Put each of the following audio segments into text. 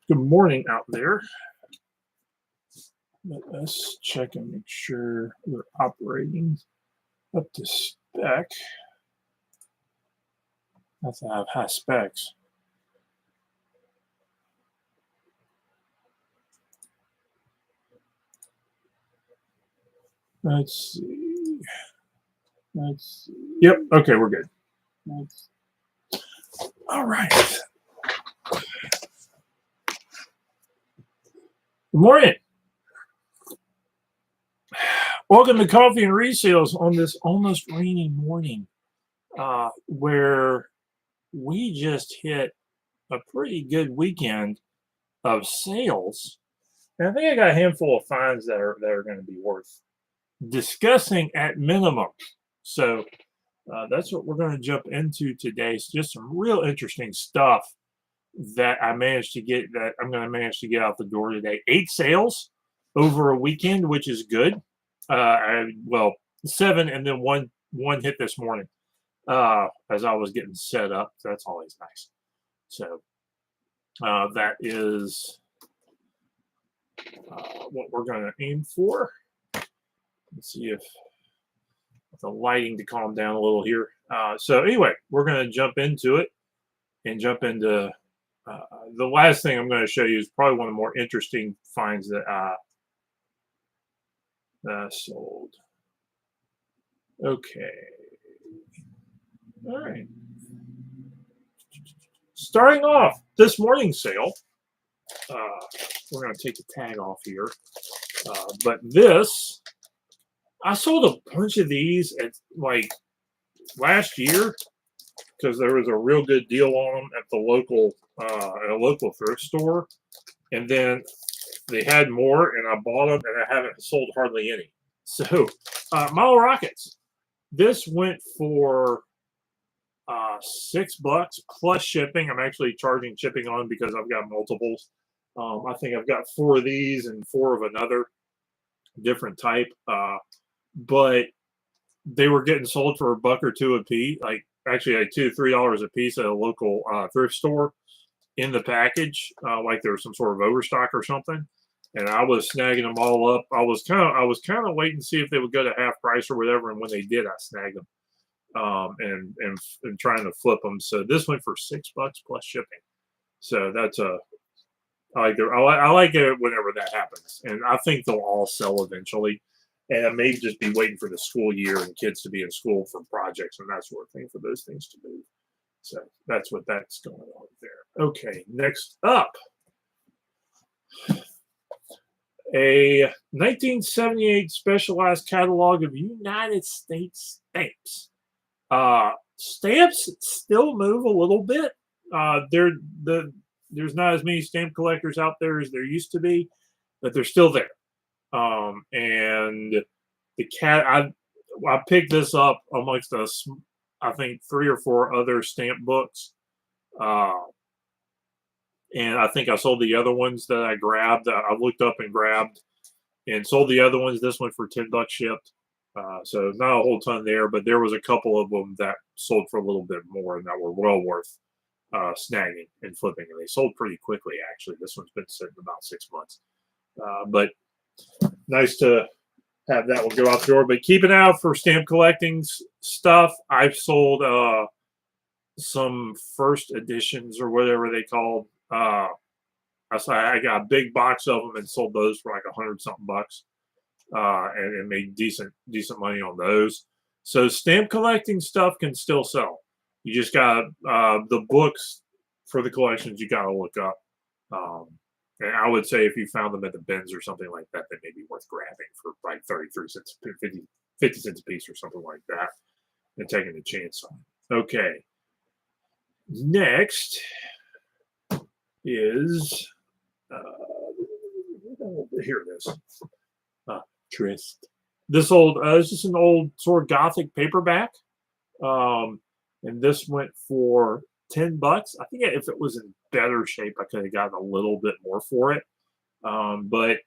Good morning out there. Let us check and make sure we're operating up to spec. I have to have high specs. Let's see. Yep. Okay, we're good. All right. Good morning. Welcome to Coffee and Resales on this almost rainy morning, where we just hit a pretty good weekend of sales. And I think I got a handful of finds that are going to be worth discussing at minimum. So that's what we're going to jump into today. It's just some real interesting stuff that I'm going to manage to get out the door today. 8 sales over a weekend, which is good. 7, and then one hit this morning as I was getting set up. So that's always nice. So that is what we're going to aim for. Let's see if the lighting to calm down a little here. So anyway, we're going to jump into it and jump into the last thing I'm going to show you is probably one of the more interesting finds that I sold. Okay. All right. Starting off this morning's sale, we're going to take the tag off here. But this, I sold a bunch of these at like last year because there was a real good deal on them at the local thrift store, and then they had more, and I bought them, and I haven't sold hardly any. So, Model Rockets. This went for $6 plus shipping. I'm actually charging shipping on because I've got multiples. I think I've got 4 of these and 4 of another different type. But they were getting sold for $1 or $2 a piece, like actually $2-3 a piece at a local thrift store in the package, like there was some sort of overstock or something. And I was snagging them all up. I was kind of waiting to see if they would go to half price or whatever. And when they did, I snagged them and trying to flip them. So this went for $6 plus shipping. So that's I like it whenever that happens. And I think they'll all sell eventually. And I may just be waiting for the school year and kids to be in school for projects and that sort of thing for those things to move. So that's what that's going on there. Okay, next up. A 1978 specialized catalog of United States stamps. Stamps still move a little bit. There's not as many stamp collectors out there as there used to be, but they're still there. And I picked this up amongst us, I think 3 or 4 other stamp books. And I think I sold the other ones that I grabbed. I looked up and grabbed and sold the other ones. This one for $10 shipped. So not a whole ton there, but there was a couple of them that sold for a little bit more and that were well worth snagging and flipping. And they sold pretty quickly, actually. This one's been sitting about 6 months. But nice to have that one go out the door. But keep an eye out for stamp collecting stuff. I've sold some first editions or whatever they called. I got a big box of them and sold those for like $100-something bucks, and made decent money on those. So stamp collecting stuff can still sell. You just got the books for the collections you got to look up. And I would say if you found them at the bins or something like that, they may be worth grabbing for like 33 cents, 50 cents a piece or something like that, and taking a chance on it. Okay. Next is here it is. Trist. This is just an old sort of gothic paperback, and this went for $10. I think if it was in better shape, I could have gotten a little bit more for it. But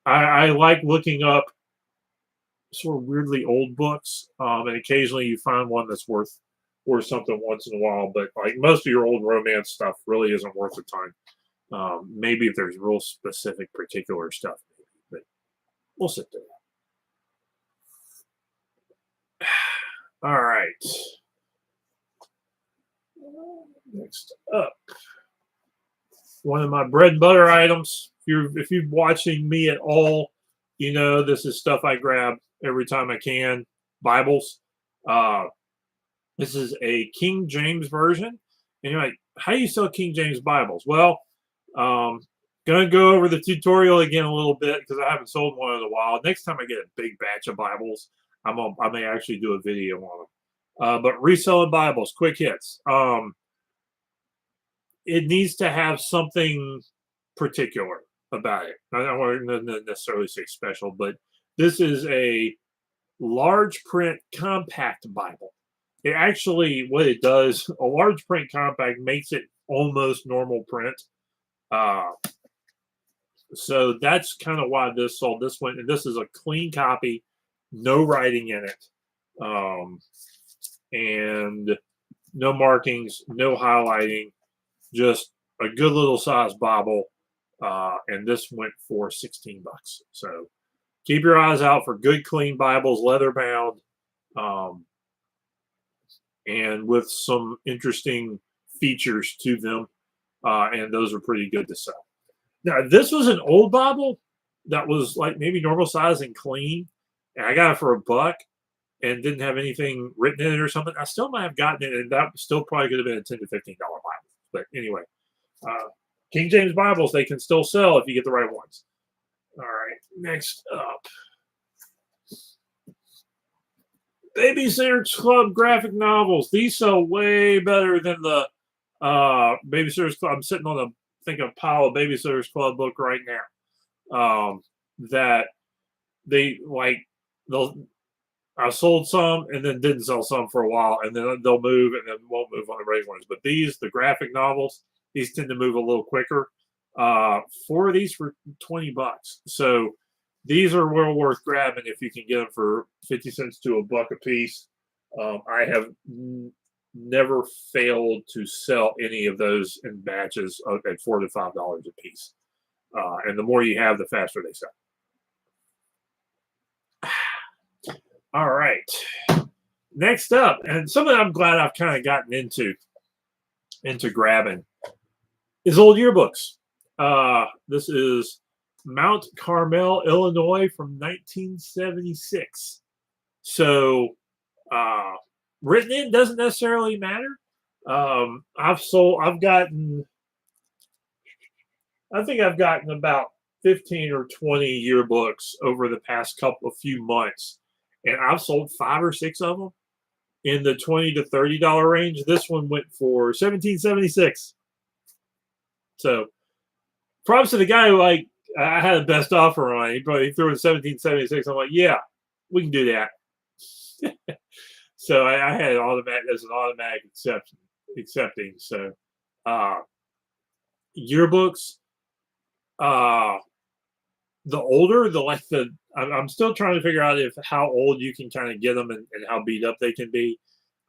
I like looking up sort of weirdly old books, and occasionally you find one that's worth something once in a while. But like most of your old romance stuff really isn't worth a ton. Maybe if there's real specific particular stuff, but we'll sit there. All right. Next up, one of my bread and butter items. If you're watching me at all, you know this is stuff I grab every time I can. Bibles. Uh, this is a King James version, and you're like, how do you sell King James Bibles? Well, um, gonna go over the tutorial again a little bit because I haven't sold one in a while. Next time I get a big batch of Bibles, I may actually do a video on them. But reselling Bibles, quick hits. It needs to have something particular about it. I don't want to necessarily say special, but this is a large print compact Bible. It actually, what it does, a large print compact makes it almost normal print. Uh, so that's kind of why this sold this one. And this is a clean copy, no writing in it, and no markings, no highlighting, just a good little size Bible. And this went for 16 bucks. So keep your eyes out for good, clean Bibles, leather bound, and with some interesting features to them. And those are pretty good to sell. Now, this was an old Bible that was like maybe normal size and clean. And I got it for $1 and didn't have anything written in it or something. I still might have gotten it, and that still probably could have been a $10 to $15 Bible. But anyway, King James Bibles, they can still sell if you get the right ones. All right, next up. Babysitter's Club graphic novels. These sell way better than the Babysitter's Club. I'm sitting on a pile of Babysitter's Club book right now. That they like I sold some and then didn't sell some for a while, and then they'll move and then won't move on the regular ones. But these, the graphic novels, these tend to move a little quicker. 4 of these for 20 bucks. So these are well worth grabbing if you can get them for 50 cents to $1 a piece. I have never failed to sell any of those in batches at $4 to $5 a piece. And the more you have, the faster they sell. All right. Next up, and something I'm glad I've kind of gotten into grabbing is old yearbooks. This is Mount Carmel, Illinois from 1976. So written in doesn't necessarily matter. I think I've gotten about 15 or 20 yearbooks over the past few months, and I've sold 5 or 6 of them in the $20 to $30 range. This one went for $17.76. So props to the guy who, like, I had the best offer on. He threw in $17.76. I'm like, yeah, we can do that. So I had it as an automatic accepting. So yearbooks, the older, I'm still trying to figure out how old you can kind of get them and how beat up they can be.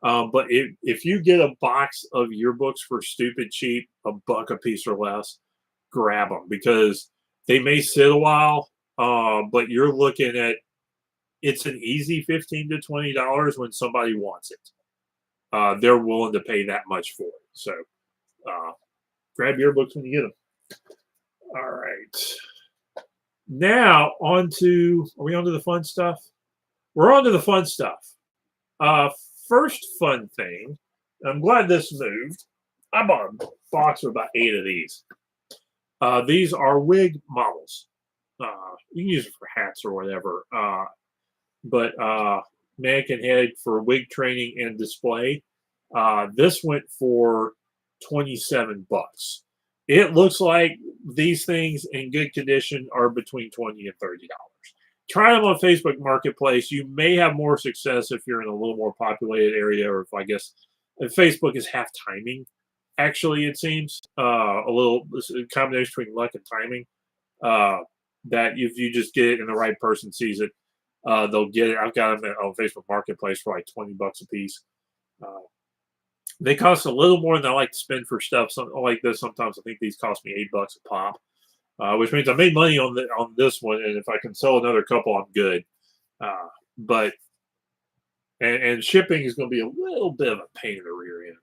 But if you get a box of yearbooks for stupid cheap, $1 a piece or less, grab them, because they may sit a while, but you're looking at, it's an easy $15 to $20 when somebody wants it. They're willing to pay that much for it. So grab yearbooks when you get them. All right. Now are we on to the fun stuff? We're on to the fun stuff. First fun thing, I'm glad this moved. I bought a box of about 8 of these. These are wig models. You can use it for hats or whatever. But mannequin head for wig training and display. This went for 27 bucks. It looks like these things in good condition are between $20 and $30. Try them on Facebook Marketplace. You may have more success if you're in a little more populated area, or if Facebook is half timing. Actually, it seems a combination between luck and timing. That if you just get it and the right person sees it, they'll get it. I've got them on Facebook Marketplace for like 20 bucks a piece. They cost a little more than I like to spend for stuff like this. Sometimes I think these cost me $8 a pop, which means I made money on this one, and if I can sell another couple, I'm good. Uh, but and shipping is going to be a little bit of a pain in the rear end,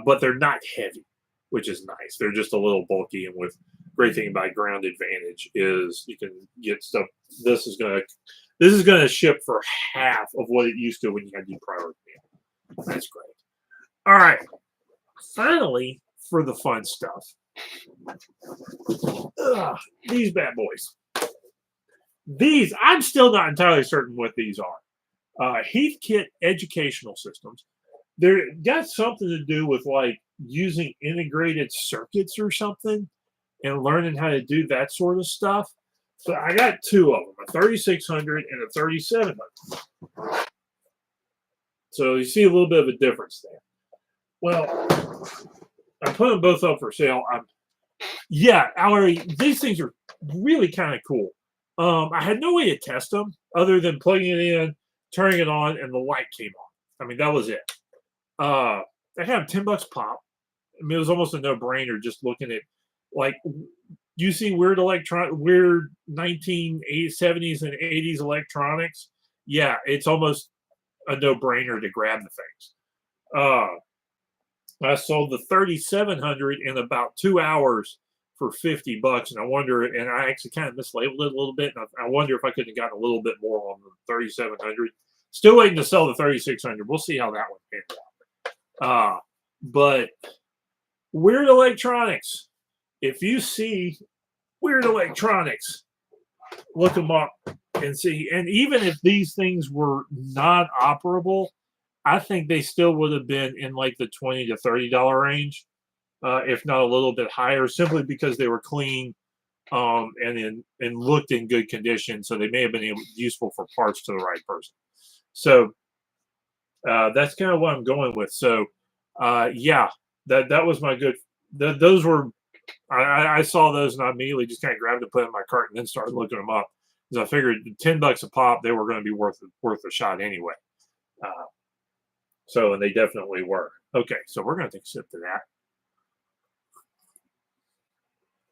but they're not heavy, which is nice. They're just a little bulky, and with great thing about Ground Advantage is you can get stuff. This is gonna ship for half of what it used to when you had to do priority mail. That's great. All right, finally for the fun stuff. Ugh, these bad boys. These I'm still not entirely certain what these are. Heathkit Educational Systems. They're got something to do with like using integrated circuits or something and learning how to do that sort of stuff. So I got two of them, a 3600 and a 3700. So you see a little bit of a difference there. Well, I put them both up for sale. These things are really kind of cool. I had no way to test them other than plugging it in, turning it on, and the light came on. I mean, that was it. They have $10 pop. I mean, it was almost a no-brainer just looking at like you see weird 1970s and 80s electronics. Yeah, it's almost a no-brainer to grab the things. I sold the 3700 in about 2 hours for $50, and I actually kind of mislabeled it a little bit, and I wonder if I could have gotten a little bit more on the 3700. Still waiting to sell the 3600. We'll see how that one pans out. But Weird Electronics. If you see Weird Electronics, look them up and see. And even if these things were not operable, I think they still would have been in like the $20 to $30 range, if not a little bit higher, simply because they were clean and looked in good condition. So they may have been useful for parts to the right person. So that's kind of what I'm going with. So yeah, that was my good. Those were I saw those and I immediately just kind of grabbed it, put it in my cart, and then started looking them up because I figured $10 a pop, they were going to be worth a shot anyway. And they definitely were. Okay, so we're going to take a sip to that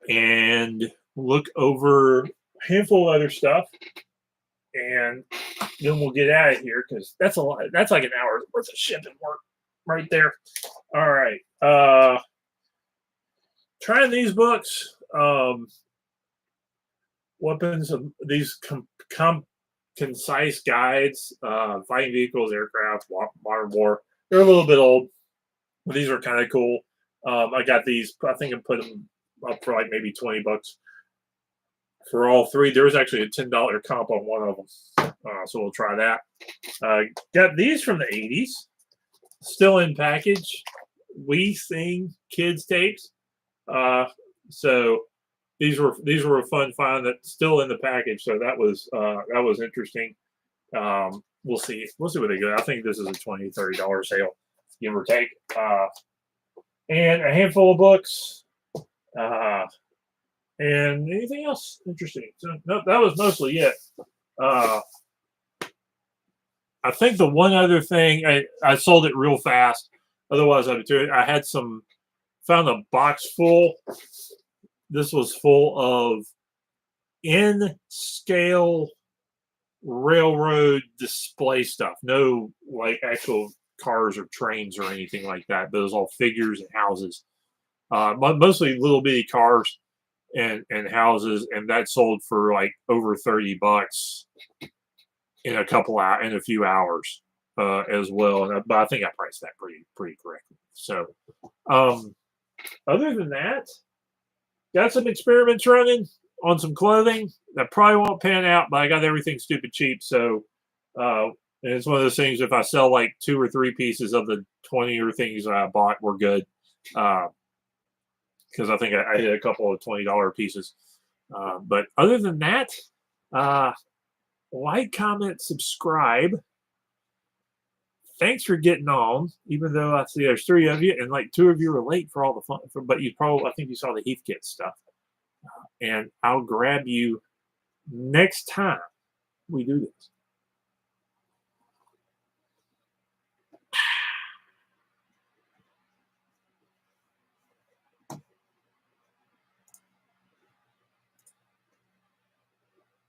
and look over a handful of other stuff, and then we'll get out of here because that's a lot. That's like an hour's worth of shipping work right there. All right. Trying these books, weapons of these concise guides, fighting vehicles, aircraft, modern war. They're a little bit old, but these are kind of cool. I got these. I think I put them up for like maybe $20 for all three. There was actually a $10 comp on one of them, so we'll try that. Got these from the 80s, still in package. We Sing kids tapes. So these were a fun find that's still in the package. So that was interesting. We'll see what they go. I think this is a $20, $30 sale, give or take. And a handful of books. And anything else interesting? So no, that was mostly it. I think the one other thing I sold it real fast. Otherwise, I had found a box full. This was full of in-scale railroad display stuff. No like actual cars or trains or anything like that. But it was all figures and houses. Mostly little bitty cars and houses, and that sold for like over $30 in a few hours as well. But I think I priced that pretty correctly. So other than that, got some experiments running on some clothing that probably won't pan out, but I got everything stupid cheap. So and it's one of those things, if I sell like 2 or 3 pieces of the 20 or things that I bought, we're good. Because I think I hit a couple of $20 pieces. But other than that, like, comment, subscribe. Thanks for getting on, even though I see there's 3 of you, and like 2 of you are late for all the fun. But I think you saw the Heathkit stuff. And I'll grab you next time we do this.